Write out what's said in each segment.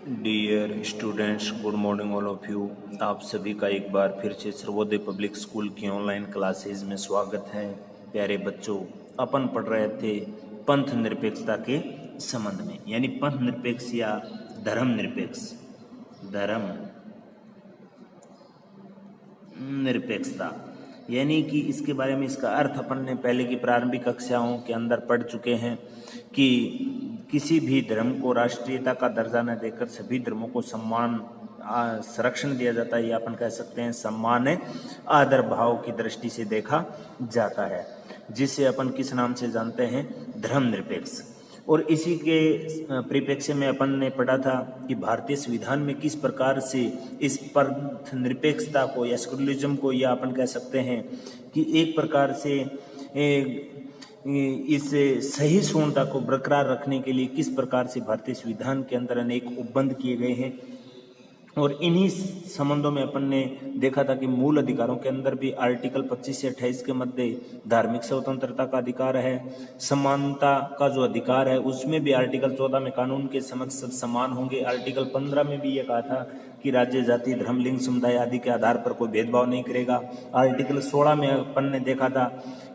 Dear students, good morning all of you. आप सभी का एक बार फिर से सर्वोदय पब्लिक स्कूल की ऑनलाइन क्लासेस में स्वागत है। प्यारे बच्चों, अपन पढ़ रहे थे पंथ निरपेक्षता के संबंध में, यानी पंथ निरपेक्ष या धर्म निरपेक्षता, यानी कि इसके बारे में इसका अर्थ अपन ने पहले की प्रारंभिक कक्षाओं के अंदर पढ़ चुके हैं कि किसी भी धर्म को राष्ट्रीयता का दर्जा न देकर सभी धर्मों को सम्मान संरक्षण दिया जाता है, या अपन कह सकते हैं सम्मान आदर भाव की दृष्टि से देखा जाता है, जिसे अपन किस नाम से जानते हैं, धर्मनिरपेक्ष। और इसी के परिप्रेक्ष्य में अपन ने पढ़ा था कि भारतीय संविधान में किस प्रकार से इस पंथ निरपेक्षता को या सेकुलरिज्म को, या अपन कह सकते हैं कि एक प्रकार से इस सहिष्णुता को बरकरार रखने के लिए किस प्रकार से भारतीय संविधान के अंदर अनेक उपबंध किए गए हैं। और इन्हीं संबंधों में अपन ने देखा था कि मूल अधिकारों के अंदर भी आर्टिकल 25 से 28 के मध्य धार्मिक स्वतंत्रता का अधिकार है, समानता का जो अधिकार है उसमें भी आर्टिकल 14 में कानून के समक्ष सब समान होंगे। आर्टिकल 15 में भी ये कहा था कि राज्य, जाति, धर्म, लिंग, समुदाय आदि के आधार पर कोई भेदभाव नहीं करेगा। आर्टिकल 16 में अपन ने देखा था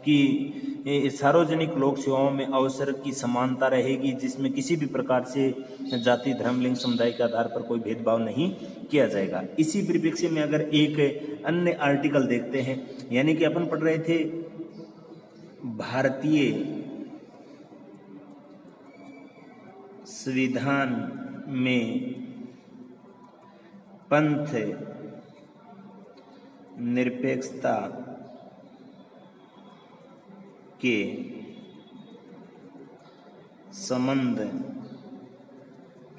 कि सार्वजनिक लोक सेवाओं में अवसर की समानता रहेगी, जिसमें किसी भी प्रकार से जाति, धर्म, लिंग, समुदाय के आधार पर कोई भेदभाव नहीं किया जाएगा। इसी परिप्रेक्ष्य में अगर एक अन्य आर्टिकल देखते हैं, यानी कि अपन पढ़ रहे थे भारतीय संविधान में पंथ निरपेक्षता के संबंध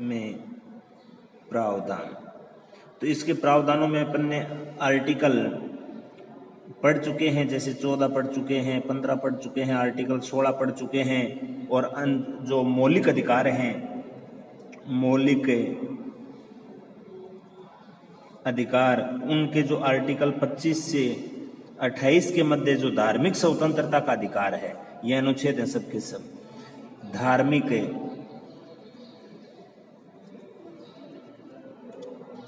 में प्रावधान। तो इसके प्रावधानों में अपन ने आर्टिकल पढ़ चुके हैं, जैसे 14 पढ़ चुके हैं, 15 पढ़ चुके हैं, आर्टिकल 16 पढ़ चुके हैं। और जो मौलिक अधिकार हैं, मौलिक अधिकार, उनके जो आर्टिकल 25 से 28 के मध्य जो धार्मिक स्वतंत्रता का अधिकार है, यह अनुच्छेद है सबके सब। धार्मिक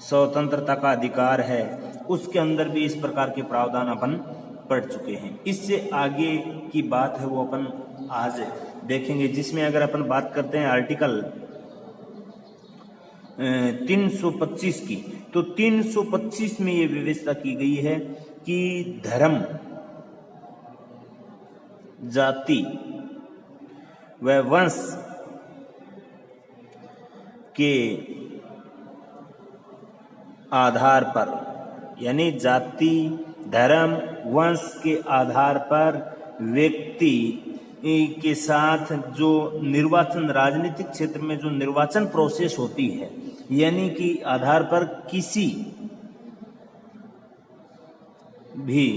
स्वतंत्रता का अधिकार है, उसके अंदर भी इस प्रकार के प्रावधान अपन पढ़ चुके हैं। इससे आगे की बात है वो अपन आज देखेंगे, जिसमें अगर अपन बात करते हैं आर्टिकल 325 की, तो 325 में ये व्यवस्था की गई है कि धर्म, जाति व वंश के आधार पर, यानी जाति, धर्म, वंश के आधार पर व्यक्ति के साथ जो निर्वाचन, राजनीतिक क्षेत्र में जो निर्वाचन प्रोसेस होती है, यानी कि आधार पर किसी भी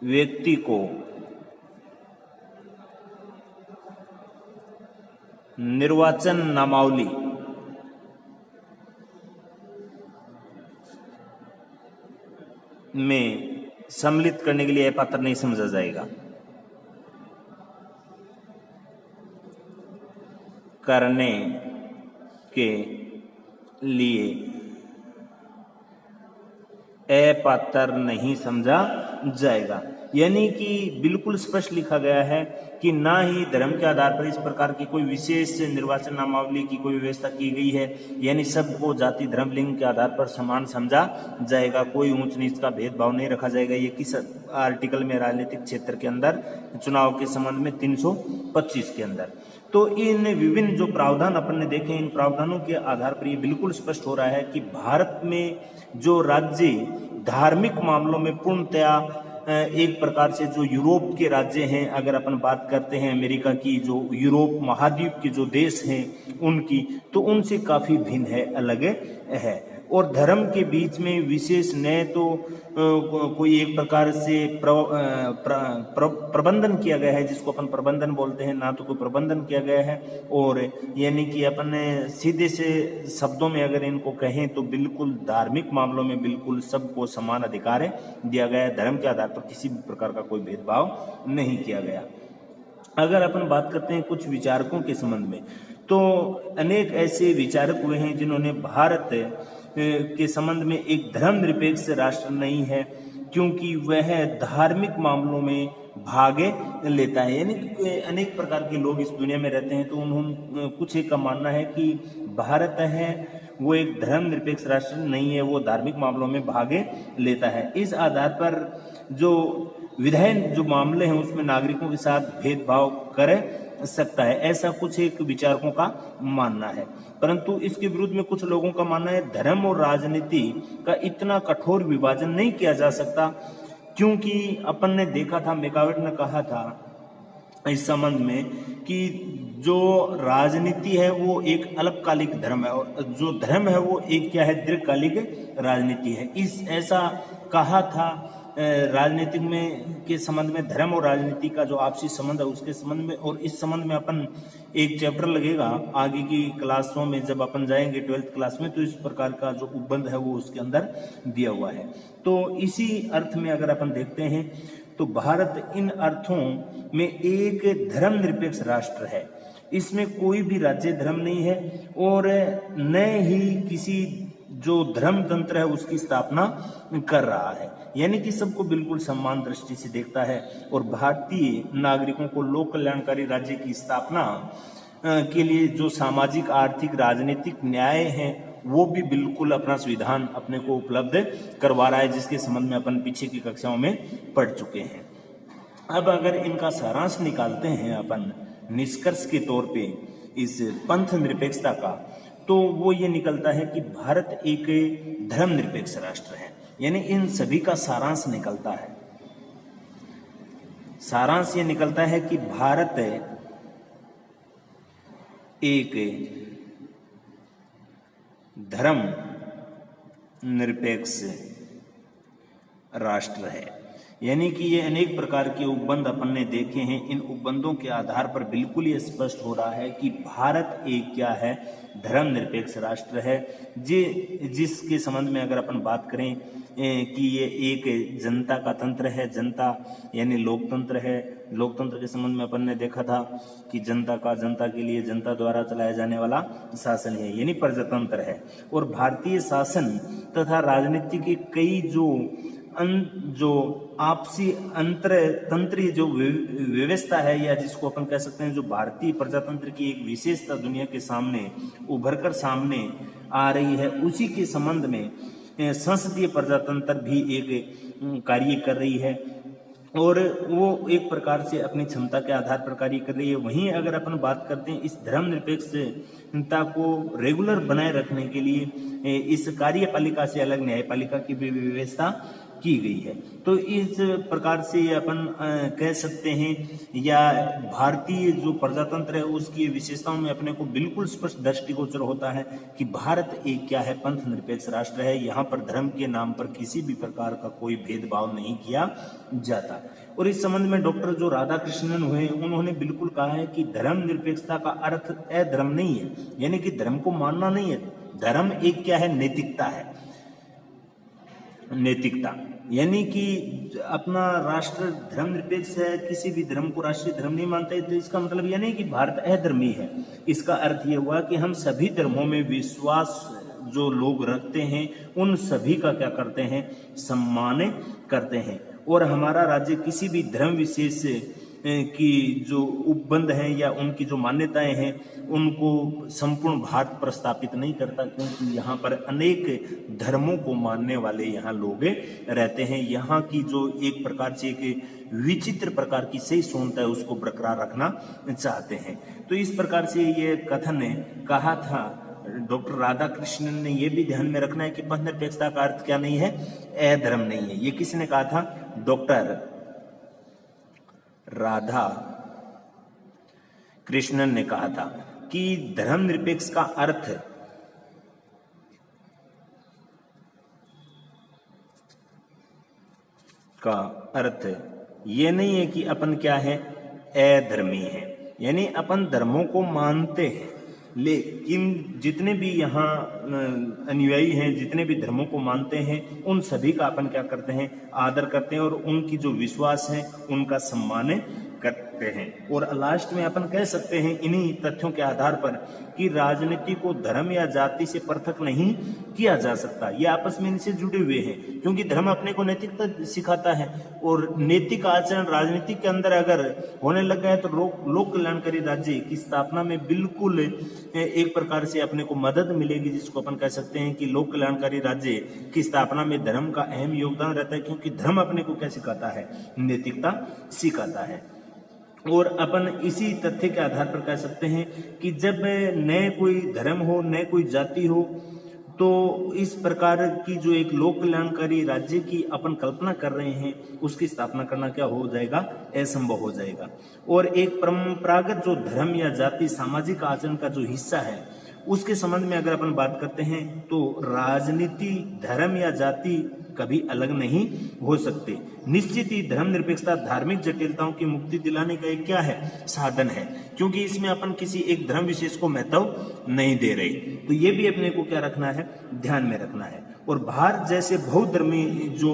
व्यक्ति को निर्वाचन नामावली में सम्मिलित करने के लिए अपात्र नहीं समझा जाएगा। करने के लिए अपात्र नहीं समझा जाएगा, यानी कि बिल्कुल स्पष्ट लिखा गया है कि ना ही धर्म के आधार पर इस प्रकार की कोई विशेष निर्वाचन नामावली की कोई व्यवस्था की गई है, यानी सबको जाति, धर्म, लिंग के आधार पर समान समझा जाएगा, कोई ऊंच नीच का भेदभाव नहीं रखा जाएगा। ये किस आर्टिकल में, राजनीतिक क्षेत्र के अंदर चुनाव के संबंध में 325 के अंदर। तो इन विभिन्न जो प्रावधान अपन ने देखे, इन प्रावधानों के आधार पर ये बिल्कुल स्पष्ट हो रहा है कि भारत में जो राज्य धार्मिक मामलों में पूर्णतया एक प्रकार से जो यूरोप के राज्य हैं, अगर अपन बात करते हैं अमेरिका की, जो यूरोप महाद्वीप के जो देश हैं उनकी, तो उनसे काफी भिन्न है, अलग है। और धर्म के बीच में विशेष न तो कोई एक प्रकार से प्रबंधन किया गया है, जिसको अपन प्रबंधन बोलते हैं, ना तो कोई प्रबंधन किया गया है। और यानी कि अपन सीधे से शब्दों में अगर इनको कहें तो बिल्कुल धार्मिक मामलों में बिल्कुल सबको समान अधिकार दिया गया है, धर्म के आधार पर किसी भी प्रकार का कोई भेदभाव नहीं किया गया। अगर अपन बात करते हैं कुछ विचारकों के संबंध में, तो अनेक ऐसे विचारक हुए हैं जिन्होंने भारत के संबंध में एक धर्मनिरपेक्ष राष्ट्र नहीं है, क्योंकि वह धार्मिक मामलों में भाग लेता है। यानी कि अनेक प्रकार के लोग इस दुनिया में रहते हैं, तो उन्होंने कुछ एक का मानना है कि भारत है वो एक धर्मनिरपेक्ष राष्ट्र नहीं है, वो धार्मिक मामलों में भाग लेता है। इस आधार पर जो विधायन जो मामले हैं उसमें नागरिकों के साथ भेदभाव कर सकता है, ऐसा कुछ एक विचारकों का मानना है। परंतु इसके विरुद्ध में कुछ लोगों का मानना है धर्म और राजनीति का इतना कठोर विभाजन नहीं किया जा सकता, क्योंकि अपन ने देखा था, मैकावेट ने कहा था इस संबंध में कि जो राजनीति है वो एक अल्पकालिक धर्म है और जो धर्म है वो एक क्या है, दीर्घकालिक राजनीति है। इस ऐसा कहा था राजनीतिक में के संबंध में, धर्म और राजनीति का जो आपसी संबंध है उसके संबंध में। और इस संबंध में अपन एक चैप्टर लगेगा आगे की क्लासों में, जब अपन जाएंगे 12th क्लास में, तो इस प्रकार का जो उपबंध है वो उसके अंदर दिया हुआ है। तो इसी अर्थ में अगर अपन देखते हैं तो भारत इन अर्थों में एक धर्मनिरपेक्ष राष्ट्र है। इसमें कोई भी राज्य धर्म नहीं है और न ही किसी जो धर्म तंत्र है उसकी स्थापना कर रहा है, यानी कि सबको बिल्कुल सम्मान दृष्टि से देखता है। और भारतीय नागरिकों को लोक कल्याणकारी राज्य की स्थापना के लिए जो सामाजिक, आर्थिक, राजनीतिक न्याय है वो भी बिल्कुल अपना संविधान अपने को उपलब्ध करवा रहा है, जिसके संबंध में अपन पीछे की कक्षाओं में पढ़ चुके हैं। अब अगर इनका सारांश निकालते हैं अपन निष्कर्ष के तौर पे इस पंथ निरपेक्षता का, तो वो ये निकलता है कि भारत एक धर्मनिरपेक्ष राष्ट्र है। यानी इन सभी का सारांश निकलता है, सारांश ये निकलता है कि भारत एक धर्म निरपेक्ष राष्ट्र है। यानी कि ये अनेक प्रकार के उपबंध अपन ने देखे हैं, इन उपबंधों के आधार पर बिल्कुल ये स्पष्ट हो रहा है कि भारत एक क्या है, धर्मनिरपेक्ष राष्ट्र है। जिसके संबंध में अगर अपन बात करें कि ये एक जनता का तंत्र है, जनता यानी लोकतंत्र है। लोकतंत्र के संबंध में अपन ने देखा था कि जनता का, जनता के लिए, जनता द्वारा चलाया जाने वाला शासन है, यानी प्रजातंत्र है। और भारतीय शासन तथा राजनीति के कई जो आपसी अंतर तंत्रीय जो व्यवस्था है, या जिसको अपन कह सकते हैं जो भारतीय प्रजातंत्र की एक विशेषता दुनिया के सामने उभरकर सामने आ रही है, उसी के संबंध में संसदीय प्रजातंत्र भी एक कार्य कर रही है और वो एक प्रकार से अपनी क्षमता के आधार पर कार्य कर रही है। वहीं अगर अपन बात करते हैं इस धर्मनिरपेक्षता को रेगुलर बनाए रखने के लिए इस कार्यपालिका से अलग न्यायपालिका की भी व्यवस्था की गई है। तो इस प्रकार से अपन कह सकते हैं, या भारतीय जो प्रजातंत्र है उसकी विशेषताओं में अपने को बिल्कुल स्पष्ट दृष्टिगोचर होता है कि भारत एक क्या है, पंथ निरपेक्ष राष्ट्र है। यहाँ पर धर्म के नाम पर किसी भी प्रकार का कोई भेदभाव नहीं किया जाता। और इस संबंध में डॉक्टर जो राधाकृष्णन हुए, उन्होंने बिल्कुल कहा है कि धर्म निरपेक्षता का अर्थ अधर्म नहीं है, यानी कि धर्म को मानना नहीं है। धर्म एक क्या है, नैतिकता है। नैतिकता यानी कि अपना राष्ट्र धर्मनिरपेक्ष है, किसी भी धर्म को राष्ट्रीय धर्म नहीं मानते, तो इसका मतलब यह नहीं कि भारत अधर्मी है। इसका अर्थ यह हुआ कि हम सभी धर्मों में विश्वास जो लोग रखते हैं उन सभी का क्या करते हैं, सम्मान करते हैं। और हमारा राज्य किसी भी धर्म विशेष की जो उपबंध हैं या उनकी जो मान्यताएं हैं उनको संपूर्ण भारत पर स्थापित नहीं करता, क्योंकि यहाँ पर अनेक धर्मों को मानने वाले यहाँ लोग रहते हैं। यहाँ की जो एक प्रकार से एक विचित्र प्रकार की सही सोचता है उसको बरकरार रखना चाहते हैं। तो इस प्रकार से ये कथन कहा था डॉक्टर राधाकृष्णन ने। यह भी ध्यान में रखना है कि पंथ निरपेक्षता का अर्थ क्या नहीं है, अधर्म नहीं है। ये किसने कहा था? डॉक्टर राधा कृष्णन ने कहा था कि धर्मनिरपेक्ष का अर्थ ये नहीं है कि अपन क्या है, अधर्मी है, यानी अपन धर्मों को मानते हैं, लेकिन जितने भी यहाँ अनुयायी हैं, जितने भी धर्मों को मानते हैं, उन सभी का अपन क्या करते हैं, आदर करते हैं और उनकी जो विश्वास है उनका सम्मान करते हैं। और लास्ट में अपन कह सकते हैं इन्हीं तथ्यों के आधार पर कि राजनीति को धर्म या जाति से पृथक नहीं किया जा सकता। ये आपस में इनसे जुड़े हुए हैं, क्योंकि धर्म अपने को नैतिकता सिखाता है और नैतिक आचरण राजनीति के अंदर अगर होने लग गया तो लोक कल्याणकारी राज्य की स्थापना में बिल्कुल एक प्रकार से अपने को मदद मिलेगी, जिसको अपन कह सकते हैं कि लोक कल्याणकारी राज्य की स्थापना में धर्म का अहम योगदान रहता है, क्योंकि धर्म अपने को क्या सिखाता है, नैतिकता सिखाता है। और अपन इसी तथ्य के आधार पर कह सकते हैं कि जब न कोई धर्म हो न कोई जाति हो तो इस प्रकार की जो एक लोक कल्याणकारी राज्य की अपन कल्पना कर रहे हैं उसकी स्थापना करना क्या हो जाएगा, असंभव हो जाएगा। और एक परंपरागत जो धर्म या जाति सामाजिक आचरण का जो हिस्सा है उसके संबंध में अगर अपन बात करते हैं तो राजनीति धर्म या जाति कभी अलग नहीं हो सकते। निश्चित ही धर्मनिरपेक्षता धार्मिक जटिलताओं की मुक्ति दिलाने का एक क्या है, साधन है, क्योंकि इसमें अपन किसी एक धर्म विशेष को महत्व नहीं दे रहे। तो ये भी अपने को क्या रखना है, ध्यान में रखना है। और भारत जैसे बहुधर्मी जो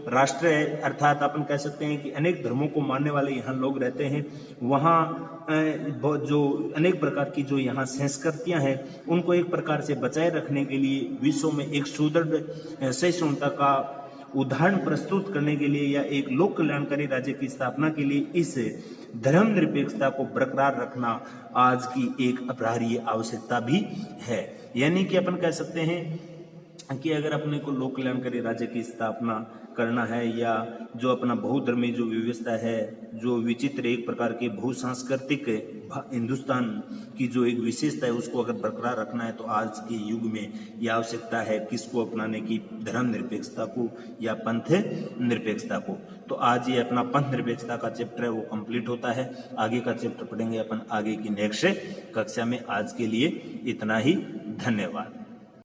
राष्ट्र है, अर्थात अपन कह सकते हैं कि अनेक धर्मों को मानने वाले यहाँ लोग रहते हैं, वहाँ जो अनेक प्रकार की जो यहाँ संस्कृतियाँ हैं उनको एक प्रकार से बचाए रखने के लिए विश्व में एक सुदृढ़ सहिष्णुता का उदाहरण प्रस्तुत करने के लिए या एक लोक कल्याणकारी राज्य की स्थापना के लिए इस धर्मनिरपेक्षता को बरकरार रखना आज की एक अपरिहार्य आवश्यकता भी है। यानी कि अपन कह सकते हैं कि अगर अपने को लोक कल्याणकारी राज्य की स्थापना करना है या जो अपना बहुधर्मी जो व्यवस्था है, जो विचित्र एक प्रकार के बहुसांस्कृतिक हिंदुस्तान की जो एक विशेषता है उसको अगर बरकरार रखना है तो आज के युग में यह आवश्यकता है किसको अपनाने की, धर्म निरपेक्षता को या पंथ निरपेक्षता को। तो आज ये अपना पंथ निरपेक्षता का चैप्टर है वो कंप्लीट होता है। आगे का चैप्टर पढ़ेंगे अपन आगे की नेक्स्ट कक्षा में। आज के लिए इतना ही, धन्यवाद।